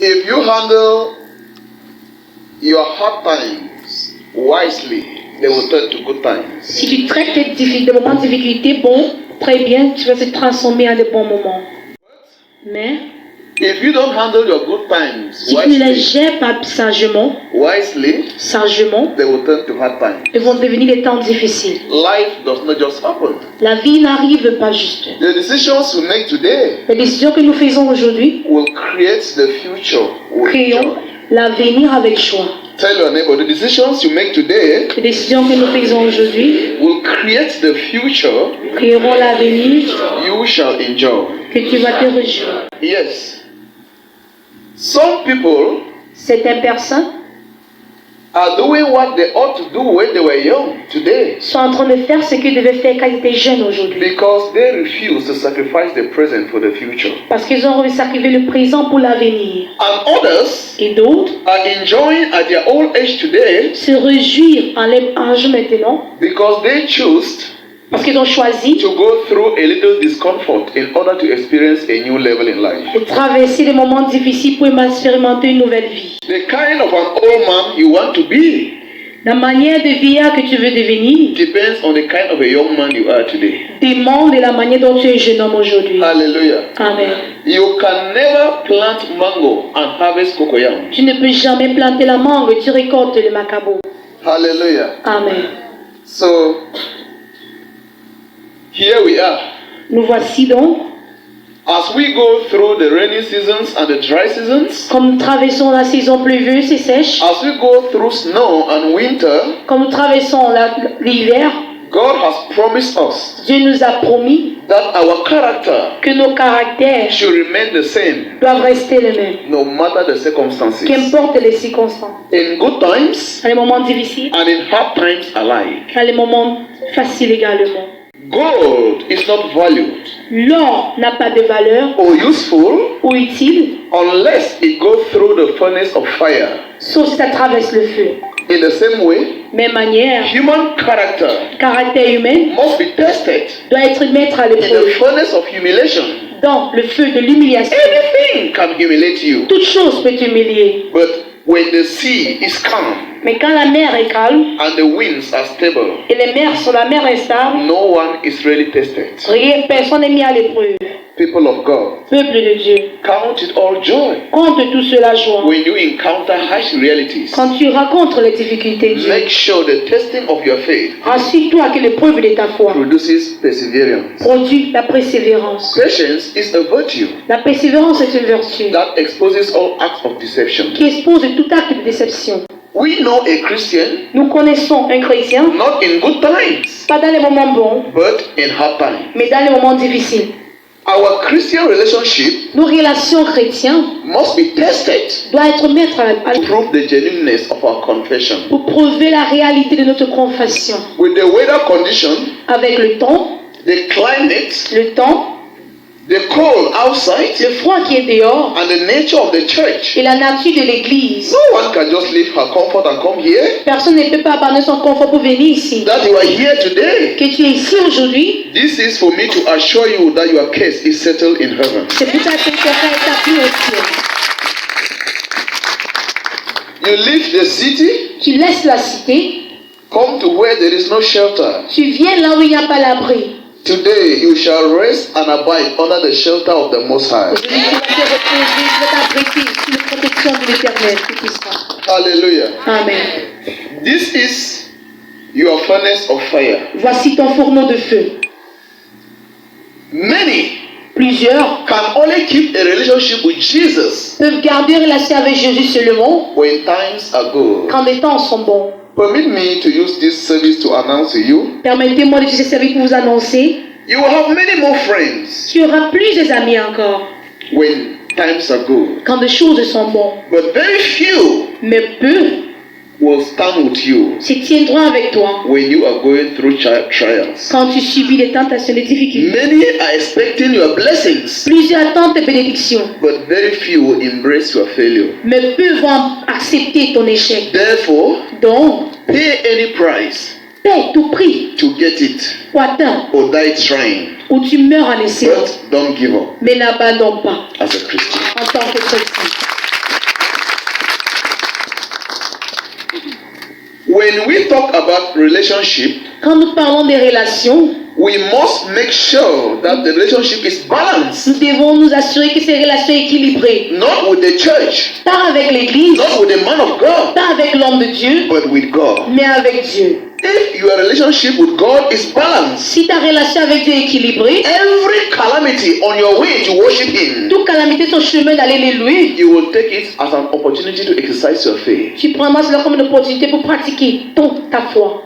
If you handle your hard times wisely, they will turn to good times. Si tu traites des moments de difficulté, très bien, tu vas se transformer en de bons moments. Mais if you don't handle your good times si tu ne les gères pas sagement, they will turn to hard times. Ils vont devenir des temps difficiles. Life does not just happen. La vie n'arrive pas juste. The decisions we make today Les décisions que nous faisons aujourd'hui will create the future with créons joy. l'avenir avec joie. Tell your neighbor, the decisions you make today Les décisions que nous faisons aujourd'hui will create the future créeront l'avenir you shall enjoy. que tu vas te réjouir. Yes. Some people Certaines personnes are doing what they ought to do when they were young today sont en train de faire ce qu'ils devaient faire quand ils étaient jeunes aujourd'hui. because they refuse to sacrifice the present for the future. Parce qu'ils ont sacrifié le présent pour l'avenir. And others Et d'autres are enjoying at their old age today se réjouir en leur âge maintenant because they choose parce qu'ils ont choisi to go through a little discomfort in order to experience a new level in life. de traverser des moments difficiles pour expérimenter une nouvelle vie. The kind of an old man you want to be La manière de vieillard que tu veux devenir depends on the kind of a young man you are today. dépend de la manière dont tu es jeune homme aujourd'hui. Hallelujah. Amen. You can never plant mango and harvest cocoyam. Tu ne peux jamais planter la mangue et tu récoltes le macabo. Hallelujah. Amen. So, here we are. Nous voici donc, As we go through the rainy seasons and the dry seasons, comme nous traversons la saison pluvieuse et sèche, as we go through snow and winter, comme nous traversons l'hiver, God has promised us Dieu nous a promis that our character que nos caractères should remain the same doivent rester les mêmes, no matter the circumstances. qu'importe les circonstances. In good times Dans les moments difficiles, and in hard times alike. dans les moments faciles également. Gold is not valued L'or n'a pas de valeur or useful ou utile, unless it goes through the furnace of fire. sauf si ça traverse le feu. In the same way, Même manière, human character caractère humain must be tested doit être mis à in the l'épreuve. furnace of humiliation. Dans le feu de l'humiliation, Anything can humiliate you, toute chose peut t'humilier. but when the sea is calm Mais quand la mer est calme and the winds are stable, et les mers sur la mer est stable, no one is really tested. personne n'est mis à l'épreuve. People of God, Peuple de Dieu, count it all joy compte tout cela joie. when you encounter harsh realities. Quand tu rencontres les difficultés de Dieu, Make sure the testing of your faith assure-toi que l'épreuve de ta foi produces perseverance. produit la persévérance. Patience is a virtue La persévérance est une vertu that exposes all acts of deception. qui expose tout acte de déception. We know a Christian Nous connaissons un chrétien, not in good times, pas dans les moments bons, but in hard times. mais dans les moments difficiles. Our Christian relationship Nos relations chrétiennes must be tested doivent être mises to prove the genuineness of our confession. pour prouver la réalité de notre confession. With the weather condition, Avec le temps, the cold outside, le froid qui est dehors and the nature of the church, et la nature de l'église. no one can just leave her comfort and come here. Personne ne peut pas abandonner son confort pour venir ici. That you are here today, Que tu es ici aujourd'hui, this is for me to assure you that your case is settled in heaven. c'est pour ça que tu seras établi au ciel. You leave the city, Tu laisses la cité, come to where there is no shelter. tu viens là où il n'y a pas l'abri. Today you shall rest and abide under the shelter of the Most High. Aujourd'hui, tu vas te reposer, tu vas t'abriter sous la protection de l'Éternel Tout-Puissant. Hallelujah. Amen. This is your furnace of fire. Voici ton fourneau de feu. Many Plusieurs can only keep a relationship with Jesus peuvent garder une relation avec Jésus seulement when times are good. quand les temps sont bons. Permit me to use this service to announce to you. Permettez-moi de ce service pour vous annoncer. You will have many more friends Tu auras plus d'amis encore when times are good. quand les choses sont bonnes. But very few Mais peu will stand with you se tiendront avec toi when you are going through trials. quand tu subis des tentations, des difficultés. Many are expecting your blessings, Plusieurs attendent tes bénédictions, but very few will embrace your failure. mais peu vont accepter ton échec. Therefore, Donc, pay any price paie tout prix to get it pour atteindre or die trying, ou tu meurs en essayant. but don't give up Mais n'abandonne pas as a Christian. en tant que chrétien. When we talk about relationship, Quand nous parlons des relations, we must make sure that the relationship is balanced. nous devons nous assurer que ces relations sont équilibrées. Not with the church, Pas avec l'Église, not with the man of God, pas avec l'homme de Dieu, but with God. mais avec Dieu. If your relationship with God is balanced, Si ta relation avec Dieu est équilibrée, every calamity on your way to worship Him, toute calamité sur le chemin d'aller les louer, you will take it as an opportunity to exercise your faith. tu prendras cela comme une opportunité pour pratiquer ta foi.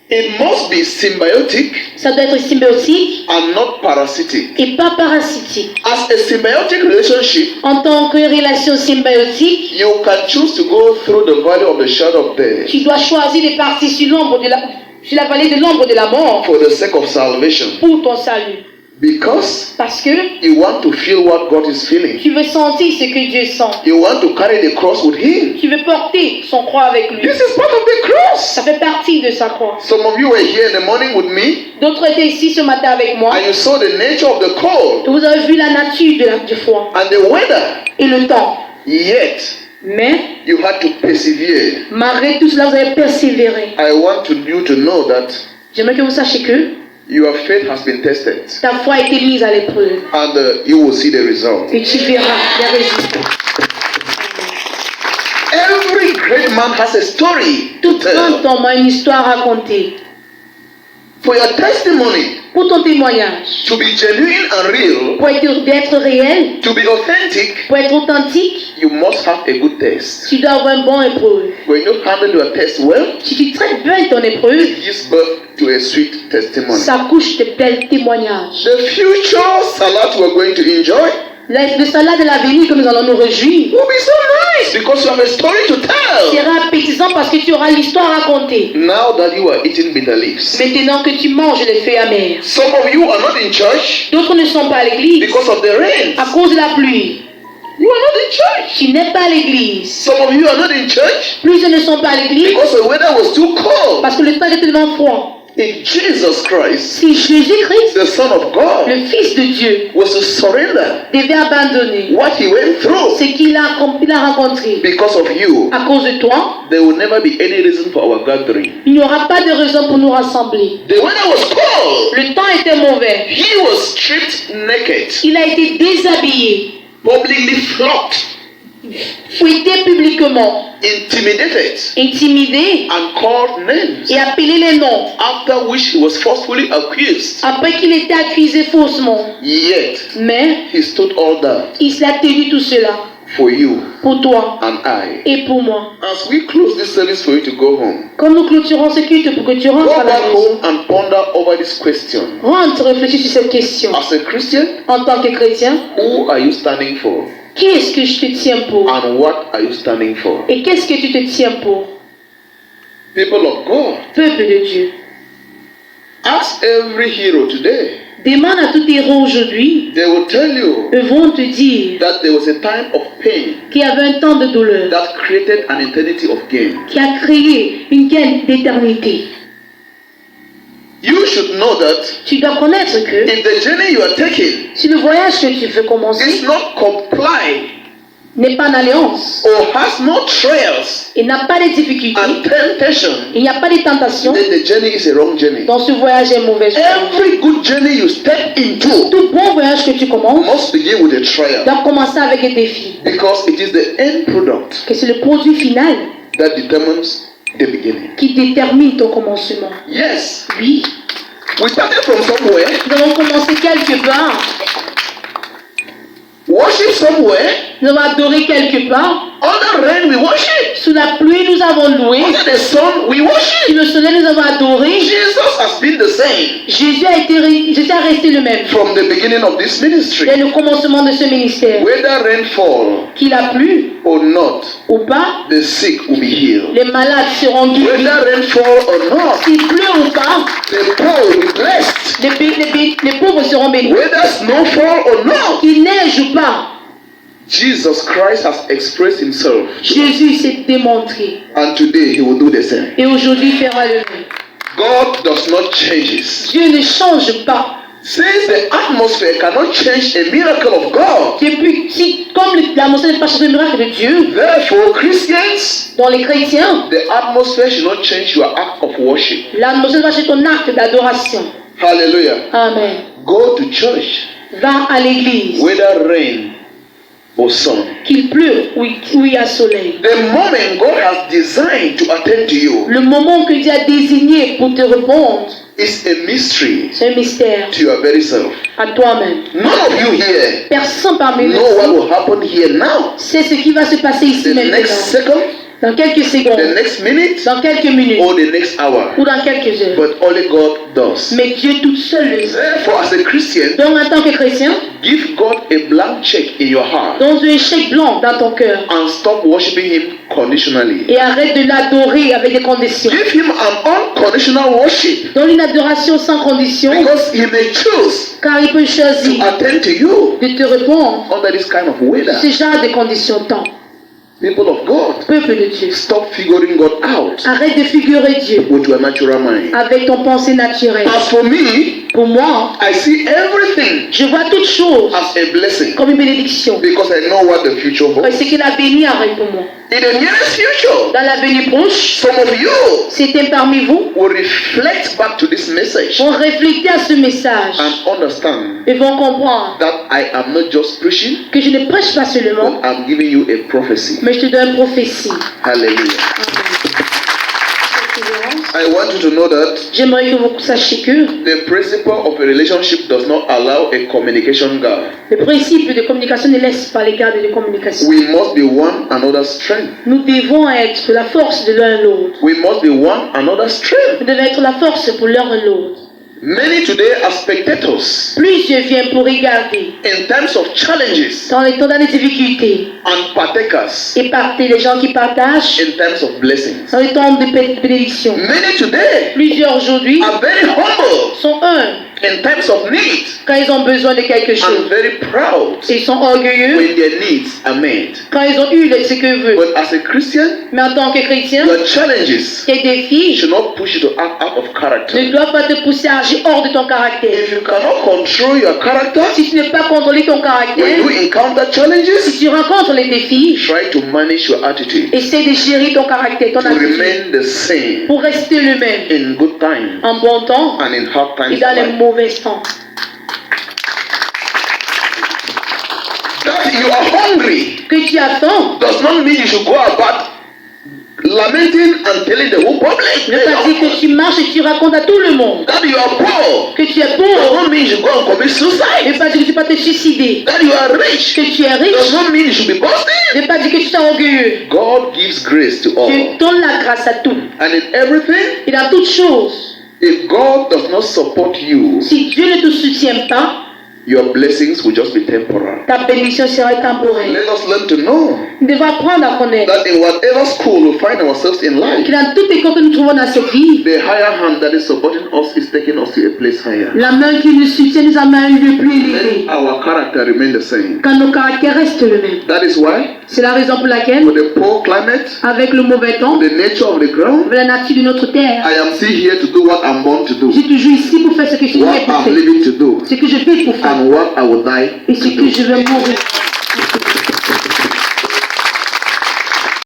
It must be symbiotic Ça doit être symbiotique and not parasitic. et pas parasitique. As a symbiotic relationship, En tant que relation symbiotique, you can choose to go through the valley of the shadow of death tu dois choisir de partir sur la vallée de l'ombre de la mort for the sake of salvation, pour ton salut. because Parce que you want to feel what God is feeling. tu veux sentir ce que Dieu sent. You want to carry the cross with Him. Tu veux porter son croix avec lui. This is part of the cross. Ça fait partie de sa croix. Some of you were here in the morning with me, D'autres étaient ici ce matin avec moi. and you saw the nature of the cold Vous avez vu la nature du froid and the weather. et le temps. Yet Mais you had to persevere. malgré tout cela, vous avez persévéré. I want you to know that J'aimerais que vous sachiez que your faith has been tested, ta foi a été mise à l'épreuve. and you will see the result. Et tu verras les résultats. Every great man has a story to Tout grand tell. homme a une histoire à raconter. For your testimony Pour ton témoignage, to be genuine and real, pour être réel, to be authentic, pour être authentique, you must have a good test. tu dois avoir une bonne épreuve. When you handle your test well, Si tu traites bien ton épreuve, it gives birth to a sweet testimony. ça couche de belles témoignages. The future salad we're going to enjoy Le salat de l'avenir que nous allons nous réjouir will be so nice because you have a story to tell. sera appétissant parce que tu auras l'histoire à raconter. Now that you are eating bitter leaves, Maintenant que tu manges les feuilles amères. some of you are not in church D'autres ne sont pas à l'église because of the rain. à cause de la pluie. You are not in church. Tu n'es pas à l'église. Some of you are not in church Plusieurs ne sont pas à l'église because the weather was too cold. parce que le temps est tellement froid. If Jesus Christ, Si Jésus-Christ, the Son of God, le Fils de Dieu, was to surrender devait abandonner what he went through ce qu'il a rencontré because of you, à cause de toi, there will never be any reason for our gathering. il n'y aura pas de raison pour nous rassembler. The weather was cold. Le temps était mauvais. He was stripped naked, Il a été déshabillé, publicly flogged, fouetté publiquement, intimidated, intimidé and called names. et appelé les noms. After which he was forcefully accused. Après qu'il était accusé faussement. Yet Mais he stood all that il s'est tenu tout cela for you pour toi and I. et pour moi. As we close this service for you to go home, Quand nous clôturons ce culte pour que tu go rentres à la back maison, home and ponder over this question. rentre réfléchir sur cette question. As a Christian, En tant que chrétien, who are you standing for? qui est-ce que je te tiens pour? And what are you standing for? Et qu'est-ce que tu te tiens pour? People of God, Peuple de Dieu. ask every hero today. Demande à tout héros aujourd'hui, They will tell you eux vont te dire that there was a time of pain qu'il y avait un temps de douleur that created an eternity of gain. qui a créé une gaine d'éternité. You should know that Tu dois connaître que if the journey you are taking si le voyage que tu veux is commencer not complied n'est pas en alliance or has no trials et n'a pas de difficultés, and temptation, il n'y a pas de tentation, then the journey is a wrong journey. dans ce voyage est mauvais. Every good journey you step into Tout bon voyage que tu commences must begin with a trial, doit commencer avec des défis, because it is the end product que c'est le produit final that determines the beginning. qui détermine ton commencement. Yes, Oui, we started from somewhere, nous avons commencé quelque part, worship somewhere, nous avons adoré quelque part, under rain we worship, sous la pluie nous avons loué, under the sun we sous worship. le soleil nous avons adoré. Jesus has been the same Jésus a resté le même from the beginning of this ministry. dès le commencement de ce ministère. Whether rain fall Qu'il a plu or not, ou pas, the sick will be healed. les malades seront guéris. Whether rain fall or not, S'il pleut ou pas, the poor will be blessed. les pauvres seront bénis. Whether snow fall or not, Qu'il neige ou pas, Jesus Christ has expressed himself, Jésus s'est démontré. and today he will do the same. Et aujourd'hui, il fera le même. God does not change. Dieu ne change pas. Since the atmosphere cannot change a miracle of God, Comme l'atmosphère n'est pas changée le miracle de Dieu, therefore Christians, dans les chrétiens, the atmosphere should not change your act of worship. l'atmosphère va changer ton acte d'adoration. Hallelujah. Amen. Go to church, Va à l'église, whether rain or sun. qu'il pleut ou il y a soleil. The moment God has designed to attend to you Le moment que Dieu a désigné pour te répondre, is a mystery c'est un mystère to your very self. à toi-même. None of you here Personne parmi nous know what will happen here now. sait ce qui va se passer ici The next maintenant, second, dans quelques secondes, the next minute, dans quelques minutes or the next hour. ou dans quelques heures. But only God does. Mais Dieu tout seul le sait. Therefore, as a Christian, Donc en tant que chrétien, give God a blank check in your heart donne un chèque blanc dans ton cœur and stop worshiping Him conditionally. et arrête de l'adorer avec des conditions. Give Him an unconditional worship Donne une adoration sans condition, because He may choose car il peut to choisir attend to you de te répondre under this kind of weather. ce genre de conditions temps. People of God, Peuple de Dieu, stop figuring God out arrête de figurer Dieu with your natural mind. avec ton pensée naturelle. As for me, Pour moi, I see everything je vois toutes choses as a blessing comme une bénédiction. because I know what the future holds. Parce que l'avenir arrive pour moi. In the nearest future, Dans l'avenir proche, some of you certains parmi vous will reflect back to this message vont réfléchir à ce message and understand et vont comprendre that I am not just preaching, que je ne prêche pas seulement, but I'm giving you a prophecy. mais je te donne une prophétie. Hallelujah. Amen. I want you to know that J'aimerais que vous sachiez que the principle of a relationship does not allow a communication gap. le principe de communication ne laisse pas les gardes de communication. We must be one another's strength. Nous devons être la force de l'un et l'autre. We must be one another's strength. Nous devons être la force pour l'un et l'autre. Many today are spectators Plusieurs viennent pour regarder in times of challenges dans les temps de difficultés and partakers et partager les gens qui partagent in times of blessings. dans les temps de bénédiction. Many today Plusieurs aujourd'hui are very humble sont humbles in times of need quand ils ont besoin de quelque and chose. very proud Ils sont orgueilleux when their needs are met. quand ils ont eu ce que veulent. But as a Christian, Mais en tant que chrétien, your challenges tes défis should not push you to act out of character. ne doivent pas te pousser à agir hors de ton caractère. If you cannot control your character, Si tu ne peux pas contrôler ton when caractère, you encounter si challenges, tu rencontres les défis, try to manage your attitude essaie de gérer ton caractère, ton to attitude, remain the same pour rester le même in good times en bon temps and in hard et times. dans les alike. mauvais temps. That you are hungry Que tu as faim does not mean you should go about lamenting and telling the whole public. ne veut pas dire que tu marches et tu racontes à tout le monde That you are poor que tu es does pauvre. not mean you should go and commit Ne suicide. veut pas dire que tu ne peux pas te suicider. That you are rich Que tu es does riche. not mean you should be boasting. Ne veut pas dire que tu es orgueilleux. God gives grace to all. Tu donnes la grâce à tout. And in everything, Et dans toutes choses, if God does not support you, si Dieu ne te soutient pas, your blessings will just be temporal. ta bénédiction sera temporaire. Let us learn to know Nous devons apprendre à connaître that in whatever school we find ourselves in life, que dans toute école que nous trouvons dans cette vie, the higher hand that is supporting us is taking us to a place higher. la main qui nous soutient nous amène le plus élevé. Let our character remain the same. Quand nos caractères restent le même. That is why, C'est la raison pour laquelle, with the poor climate, avec le mauvais temps, the nature of the ground, avec la nature de notre terre, I am still here to do what I'm born to do, je suis toujours ici pour faire ce que je suis what fait pour I'm faire. living to do, Ce que je fais pour faire. and what I will die Et ce to que do. je veux mourir.